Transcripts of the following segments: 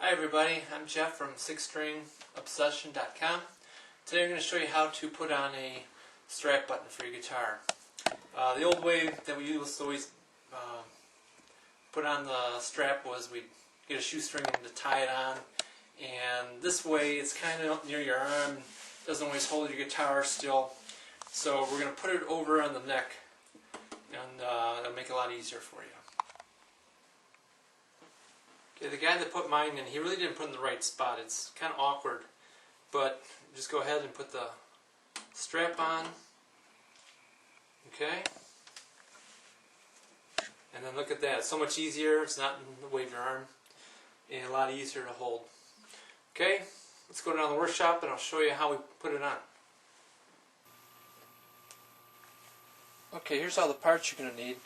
Hi everybody, I'm Jeff from sixstringobsession.com. Today I'm going to show you how to put on a strap button for your guitar. The old way that we used to always put on the strap was we'd get a shoestring to tie it on, and this way it's kind of up near your arm, doesn't always hold your guitar still. So we're going to put it over on the neck, and that'll make it a lot easier for you. Okay, the guy that put mine in, he really didn't put it in the right spot. It's kind of awkward, but just go ahead and put the strap on. Okay, and then look at that. It's so much easier. It's not in the way of your arm, and a lot easier to hold. Okay, let's go down to the workshop and I'll show you how we put it on. Okay, here's all the parts you're going to need.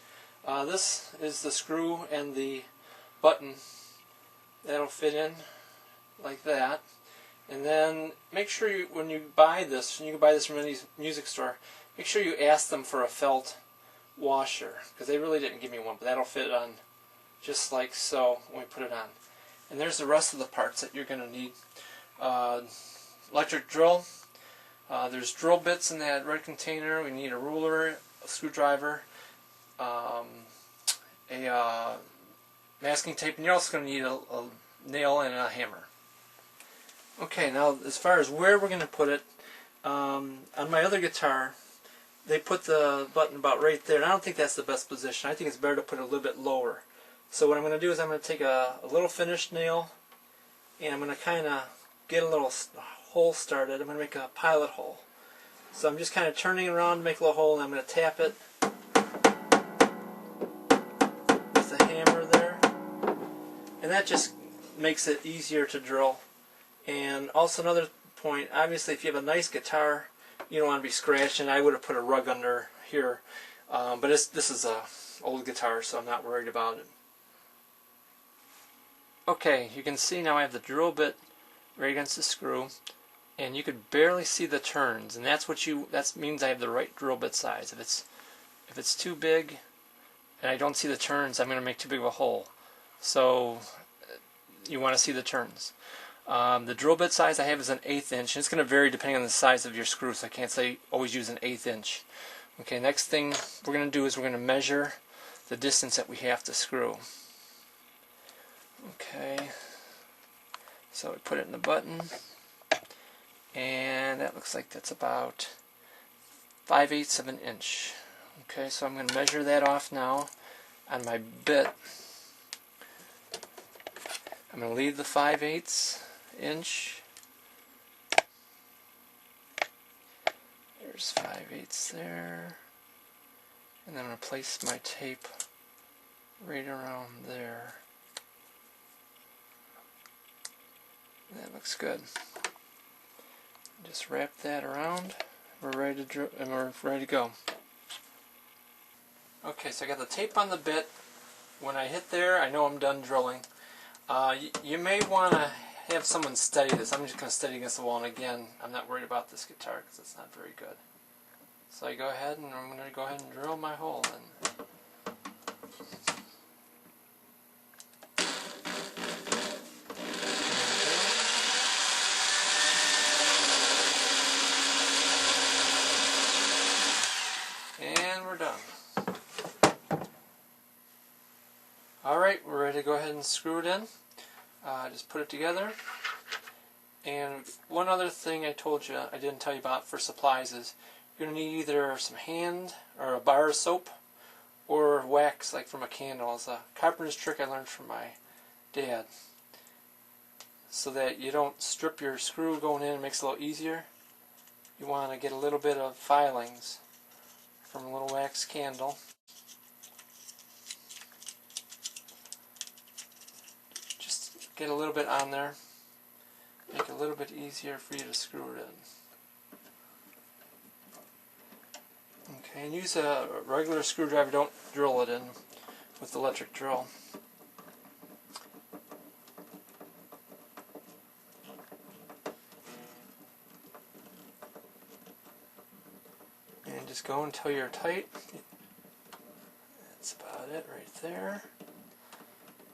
This is the screw and the button. That'll fit in like that. And then make sure when you buy this, and you can buy this from any music store, make sure you ask them for a felt washer, because they really didn't give me one, but that'll fit on just like so when we put it on. And there's the rest of the parts that you're going to need. Electric drill. There's drill bits in that red container. We need a ruler, a screwdriver, masking tape, and you're also going to need a nail and a hammer. Okay, now as far as where we're going to put it, on my other guitar, they put the button about right there, and I don't think that's the best position. I think it's better to put it a little bit lower. So what I'm going to do is I'm going to take a little finished nail, and I'm going to kind of get a little hole started. I'm going to make a pilot hole. So I'm just kind of turning it around to make a little hole, and I'm going to tap it with the hammer there. And that just makes it easier to drill. And also another point, obviously if you have a nice guitar, you don't want to be scratching. I would have put a rug under here, but this is a old guitar, so I'm not worried about it. Okay, you can see now I have the drill bit right against the screw, and you could barely see the turns, and that means I have the right drill bit size. If it's too big and I don't see the turns, I'm going to make too big of a hole. So you want to see the turns. The drill bit size I have is an 1/8 inch. It's going to vary depending on the size of your screw, so I can't say always use an 1/8 inch. Okay, next thing we're going to do is we're going to measure the distance that we have to screw. Okay, so we put it in the button, and that looks like that's about 5/8 of an inch. Okay, so I'm going to measure that off now on my bit. I'm going to leave the 5/8 inch. There's 5/8 there. And then I'm going to place my tape right around there. That looks good. Just wrap that around. We're ready to go. Okay, so I got the tape on the bit. When I hit there, I know I'm done drilling. You may want to have someone steady this. I'm just going to steady against the wall, and again, I'm not worried about this guitar because it's not very good. So I go ahead and I'm going to go ahead and drill my hole in. And we're done. Alright, we're ready to go ahead and screw it in. Just put it together. And one other thing I didn't tell you about for supplies is you're going to need either some hand or a bar of soap or wax, like from a candle. It's a carpenter's trick I learned from my dad. So that you don't strip your screw going in, it makes it a little easier. You want to get a little bit of filings from a little wax candle. Get a little bit on there, make it a little bit easier for you to screw it in. Okay, and use a regular screwdriver, don't drill it in with the electric drill. And just go until you're tight. That's about it right there.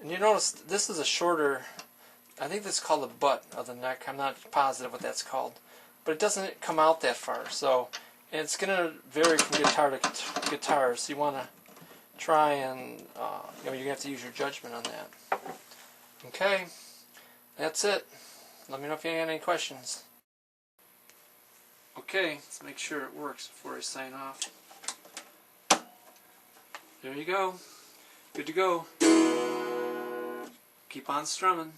And you notice this is a shorter I think this is called the butt of the neck. I'm not positive what that's called. But it doesn't come out that far. So, and it's going to vary from guitar to guitar. So you want to try and, you're going to have to use your judgment on that. Okay, that's it. Let me know if you have any questions. Okay, let's make sure it works before I sign off. There you go. Good to go. Keep on strumming.